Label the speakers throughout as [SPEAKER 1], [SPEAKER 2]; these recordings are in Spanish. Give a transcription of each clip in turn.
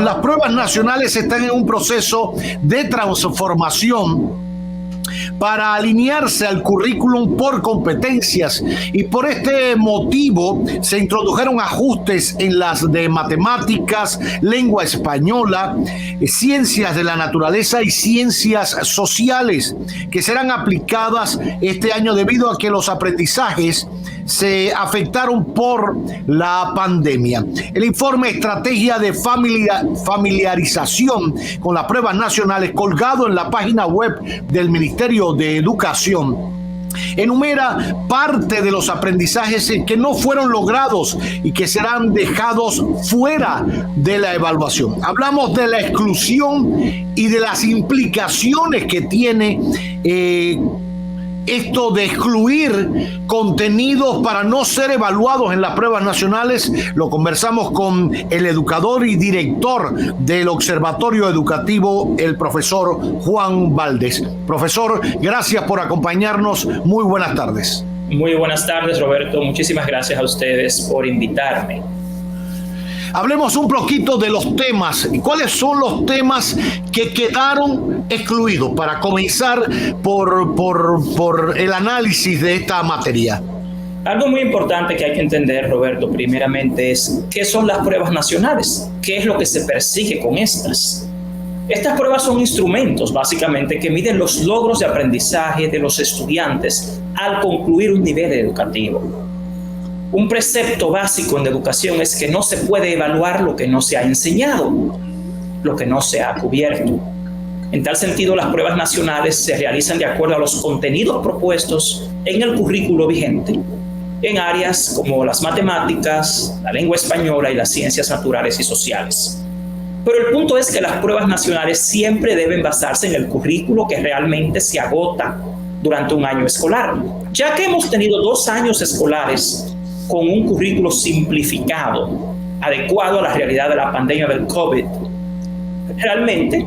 [SPEAKER 1] las pruebas nacionales están en un proceso de transformación para alinearse al currículum por competencias, y por este motivo se introdujeron ajustes en las de matemáticas, lengua española, ciencias de la naturaleza y ciencias sociales, que serán aplicadas este año debido a que los aprendizajes se afectaron por la pandemia. El informe Estrategia de Familiarización con las Pruebas Nacionales, colgado en la página web del Ministerio de Educación, enumera parte de los aprendizajes que no fueron logrados y que serán dejados fuera de la evaluación. Hablamos de la exclusión y de las implicaciones que tiene esto de excluir contenidos para no ser evaluados en las pruebas nacionales. Lo conversamos con el educador y director del Observatorio Educativo, el profesor Juan Valdés. Profesor, gracias por acompañarnos. Muy buenas tardes.
[SPEAKER 2] Muy buenas tardes, Roberto. Muchísimas gracias a ustedes por invitarme.
[SPEAKER 1] Hablemos un poquito de los temas. ¿Cuáles son los temas que quedaron excluidos? Para comenzar por el análisis de esta materia.
[SPEAKER 2] Algo muy importante que hay que entender, Roberto, primeramente es qué son las pruebas nacionales, qué es lo que se persigue con estas. Estas pruebas son instrumentos, básicamente, que miden los logros de aprendizaje de los estudiantes al concluir un nivel educativo. Un precepto básico en la educación es que no se puede evaluar lo que no se ha enseñado, lo que no se ha cubierto. En tal sentido, las pruebas nacionales se realizan de acuerdo a los contenidos propuestos en el currículo vigente, en áreas como las matemáticas, la lengua española y las ciencias naturales y sociales. Pero el punto es que las pruebas nacionales siempre deben basarse en el currículo que realmente se agota durante un año escolar. Ya que hemos tenido 2 años escolares con un currículo simplificado, adecuado a la realidad de la pandemia del COVID, realmente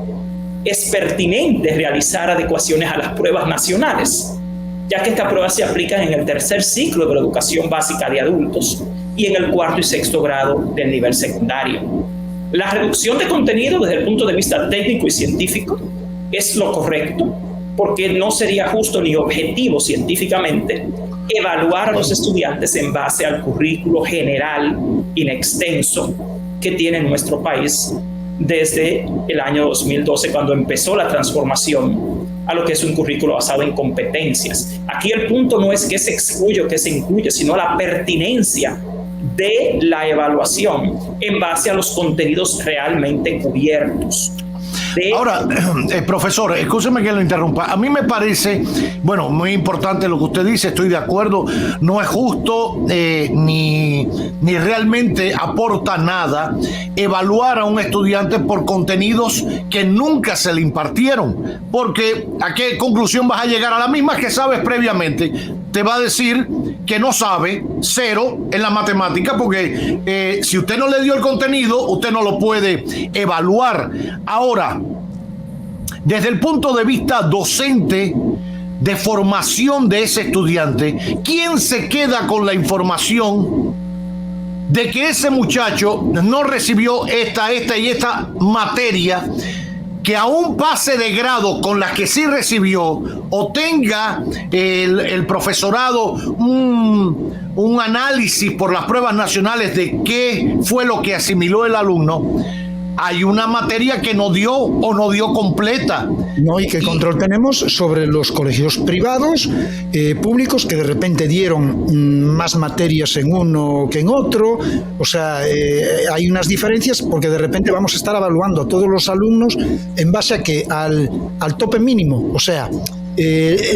[SPEAKER 2] es pertinente realizar adecuaciones a las pruebas nacionales, ya que estas pruebas se aplican en el 3er ciclo de la educación básica de adultos y en el 4º y 6º grado del nivel secundario. La reducción de contenido desde el punto de vista técnico y científico es lo correcto, porque no sería justo ni objetivo científicamente evaluar a los estudiantes en base al currículo general inextenso que tiene nuestro país desde el año 2012, cuando empezó la transformación a lo que es un currículo basado en competencias. Aquí el punto no es que se excluye o que se incluye, sino la pertinencia de la evaluación en base a los contenidos realmente cubiertos.
[SPEAKER 1] Ahora, profesor, escúcheme que lo interrumpa. A mí me parece, bueno, muy importante lo que usted dice, estoy de acuerdo, no es justo ni realmente aporta nada evaluar a un estudiante por contenidos que nunca se le impartieron, porque ¿a qué conclusión vas a llegar? A la misma que sabes previamente. Te va a decir que no sabe, 0 en la matemática, porque si usted no le dio el contenido, usted no lo puede evaluar. Ahora, desde el punto de vista docente, de formación de ese estudiante, ¿quién se queda con la información de que ese muchacho no recibió esta y esta materia, que aún pase de grado con las que sí recibió, o tenga el profesorado un análisis por las pruebas nacionales de qué fue lo que asimiló el alumno? Hay una materia que no dio o no dio completa.
[SPEAKER 3] No, ¿y qué control tenemos sobre los colegios privados, públicos, que de repente dieron más materias en uno que en otro? O sea, hay unas diferencias porque de repente vamos a estar evaluando a todos los alumnos en base a que al tope mínimo. O sea,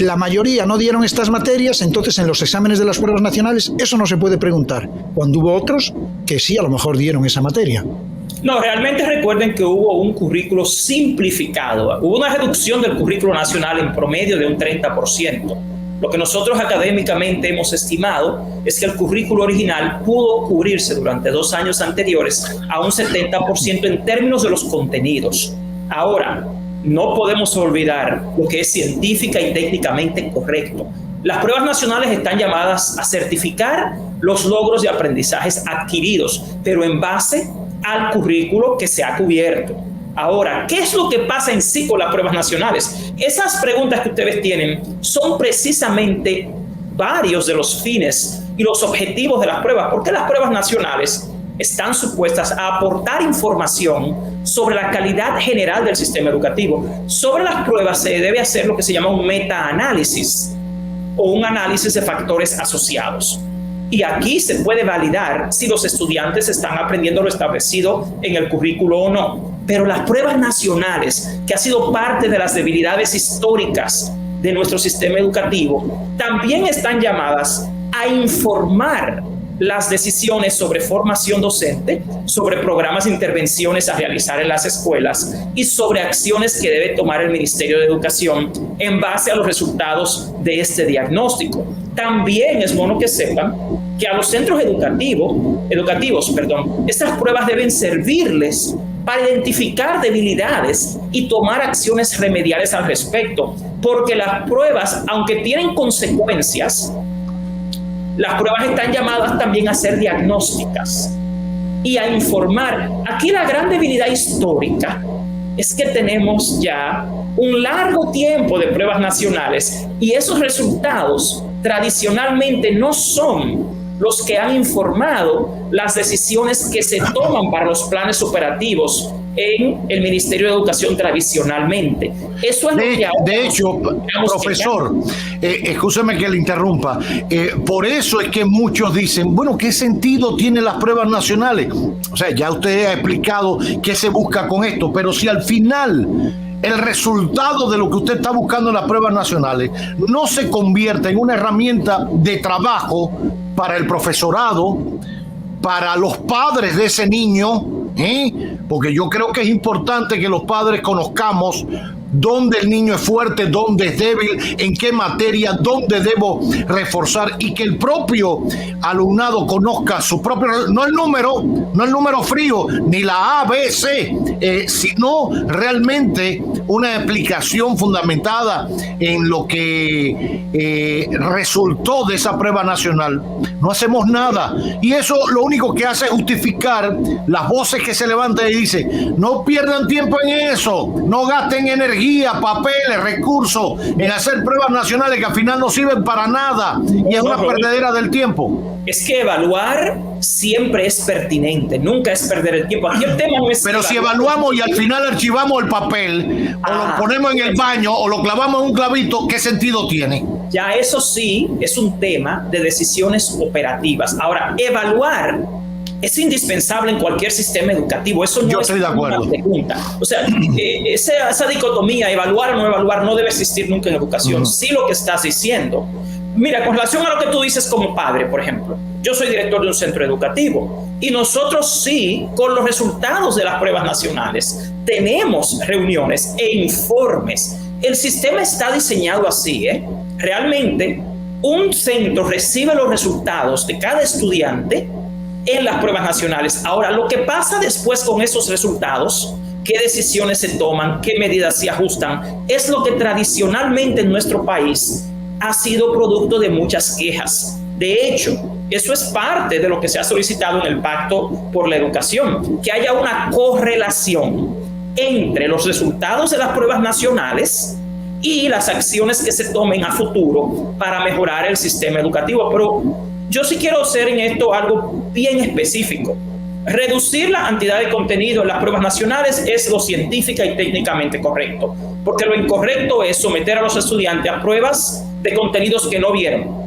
[SPEAKER 3] la mayoría no dieron estas materias, entonces en los exámenes de las pruebas nacionales eso no se puede preguntar, cuando hubo otros que sí a lo mejor dieron esa materia.
[SPEAKER 2] No, realmente recuerden que hubo un currículo simplificado. Hubo una reducción del currículo nacional en promedio de un 30%. Lo que nosotros académicamente hemos estimado es que el currículo original pudo cubrirse durante 2 años anteriores a un 70% en términos de los contenidos. Ahora, no podemos olvidar lo que es científica y técnicamente correcto. Las pruebas nacionales están llamadas a certificar los logros de aprendizajes adquiridos, pero en base al currículo que se ha cubierto. Ahora, ¿qué es lo que pasa en sí con las pruebas nacionales? Esas preguntas que ustedes tienen son precisamente varios de los fines y los objetivos de las pruebas, porque las pruebas nacionales están supuestas a aportar información sobre la calidad general del sistema educativo. Sobre las pruebas se debe hacer lo que se llama un metaanálisis o un análisis de factores asociados. Y aquí se puede validar si los estudiantes están aprendiendo lo establecido en el currículo o no. Pero las pruebas nacionales, que ha sido parte de las debilidades históricas de nuestro sistema educativo, también están llamadas a informar las decisiones sobre formación docente, sobre programas de intervenciones a realizar en las escuelas y sobre acciones que debe tomar el Ministerio de Educación en base a los resultados de este diagnóstico. También es bueno que sepan que a los centros educativos, estas pruebas deben servirles para identificar debilidades y tomar acciones remediales al respecto, porque las pruebas, aunque tienen consecuencias, las pruebas están llamadas también a ser diagnósticas y a informar. Aquí la gran debilidad histórica es que tenemos ya un largo tiempo de pruebas nacionales y esos resultados tradicionalmente no son los que han informado las decisiones que se toman para los planes operativos en el Ministerio de Educación tradicionalmente. Eso es
[SPEAKER 1] de hecho, profesor, escúcheme que le interrumpa. Por eso es que muchos dicen, bueno, ¿qué sentido tienen las pruebas nacionales? O sea, ya usted ha explicado qué se busca con esto, pero si al final el resultado de lo que usted está buscando en las pruebas nacionales no se convierte en una herramienta de trabajo para el profesorado, para los padres de ese niño, porque yo creo que es importante que los padres conozcamos dónde el niño es fuerte, dónde es débil, en qué materia, dónde debo reforzar, y que el propio alumnado conozca su propio, no el número frío, ni la A, B, C, sino realmente una explicación fundamentada en lo que resultó de esa prueba nacional. No hacemos nada, y eso lo único que hace es justificar las voces que se levantan y dicen, no pierdan tiempo en eso, no gasten energía, papeles, recursos en hacer pruebas nacionales que al final no sirven para nada y es una perdedera del tiempo.
[SPEAKER 2] Es que evaluar siempre es pertinente, nunca es perder el tiempo. Aquí el tema no es
[SPEAKER 1] pero si evaluamos y al final archivamos el papel o lo ponemos en el baño o lo clavamos en un clavito, ¿qué sentido tiene?
[SPEAKER 2] Ya eso sí es un tema de decisiones operativas. Ahora, evaluar es indispensable en cualquier sistema educativo. Eso no
[SPEAKER 1] Yo estoy de acuerdo.
[SPEAKER 2] Una pregunta. O sea, esa dicotomía, evaluar o no evaluar, no debe existir nunca en educación. Sí lo que estás diciendo. Mira, con relación a lo que tú dices como padre, por ejemplo, yo soy director de un centro educativo y nosotros sí, con los resultados de las pruebas nacionales, tenemos reuniones e informes. El sistema está diseñado así, Realmente, un centro recibe los resultados de cada estudiante en las pruebas nacionales. Ahora, lo que pasa después con esos resultados, qué decisiones se toman, qué medidas se ajustan, es lo que tradicionalmente en nuestro país ha sido producto de muchas quejas. De hecho, eso es parte de lo que se ha solicitado en el Pacto por la Educación, que haya una correlación entre los resultados de las pruebas nacionales y las acciones que se tomen a futuro para mejorar el sistema educativo. Pero yo sí quiero hacer en esto algo bien específico. Reducir la cantidad de contenido en las pruebas nacionales es lo científica y técnicamente correcto, porque lo incorrecto es someter a los estudiantes a pruebas de contenidos que no vieron.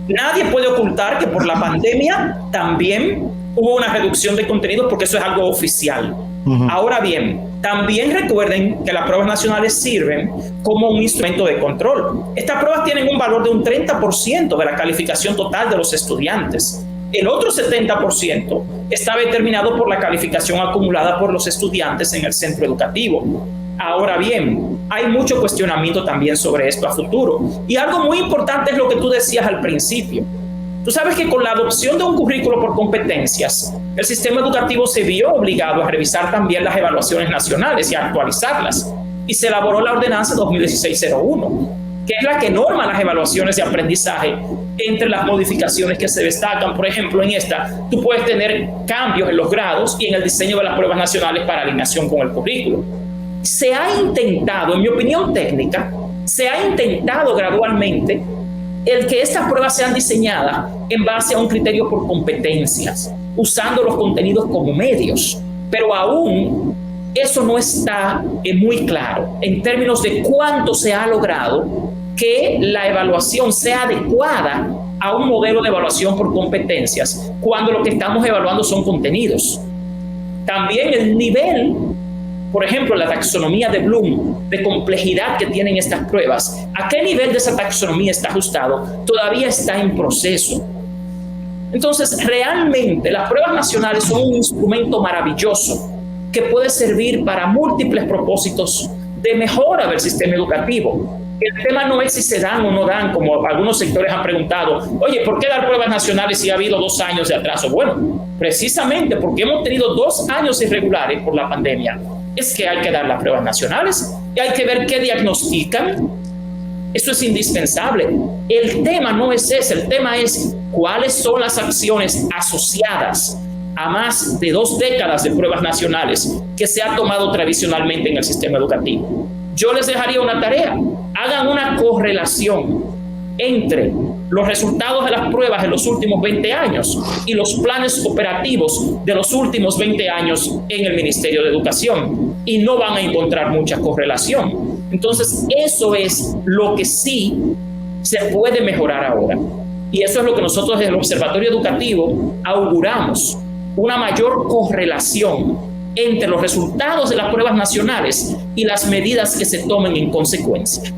[SPEAKER 2] Nadie puede ocultar que por la pandemia también hubo una reducción de contenidos, porque eso es algo oficial. Ahora bien, también recuerden que las pruebas nacionales sirven como un instrumento de control. Estas pruebas tienen un valor de un 30% de la calificación total de los estudiantes. El otro 70% está determinado por la calificación acumulada por los estudiantes en el centro educativo. Ahora bien, hay mucho cuestionamiento también sobre esto a futuro. Y algo muy importante es lo que tú decías al principio. Tú sabes que con la adopción de un currículo por competencias, el sistema educativo se vio obligado a revisar también las evaluaciones nacionales y a actualizarlas. Y se elaboró la ordenanza 2016-01. que es la que norma las evaluaciones de aprendizaje, entre las modificaciones que se destacan. Por ejemplo, en esta, tú puedes tener cambios en los grados y en el diseño de las pruebas nacionales para alineación con el currículo. Se ha intentado, en mi opinión técnica, se ha intentado gradualmente el que estas pruebas sean diseñadas en base a un criterio por competencias, usando los contenidos como medios, pero aún eso no está muy claro en términos de cuánto se ha logrado que la evaluación sea adecuada a un modelo de evaluación por competencias, cuando lo que estamos evaluando son contenidos. También el nivel, por ejemplo, la taxonomía de Bloom, de complejidad que tienen estas pruebas, ¿a qué nivel de esa taxonomía está ajustado? Todavía está en proceso. Entonces, realmente las pruebas nacionales son un instrumento maravilloso que puede servir para múltiples propósitos de mejora del sistema educativo. El tema no es si se dan o no dan, como algunos sectores han preguntado. Oye, ¿por qué dar pruebas nacionales si ha habido 2 años de atraso? Bueno, precisamente porque hemos tenido 2 años irregulares por la pandemia, es que hay que dar las pruebas nacionales y hay que ver qué diagnostican. Eso es indispensable. El tema no es ese, el tema es cuáles son las acciones asociadas a más de 2 décadas de pruebas nacionales que se ha tomado tradicionalmente en el sistema educativo. Yo les dejaría una tarea: hagan una correlación entre los resultados de las pruebas en los últimos 20 años y los planes operativos de los últimos 20 años en el Ministerio de Educación, y no van a encontrar mucha correlación. Entonces, eso es lo que sí se puede mejorar ahora, y eso es lo que nosotros desde el Observatorio Educativo auguramos: una mayor correlación entre los resultados de las pruebas nacionales y las medidas que se tomen en consecuencia.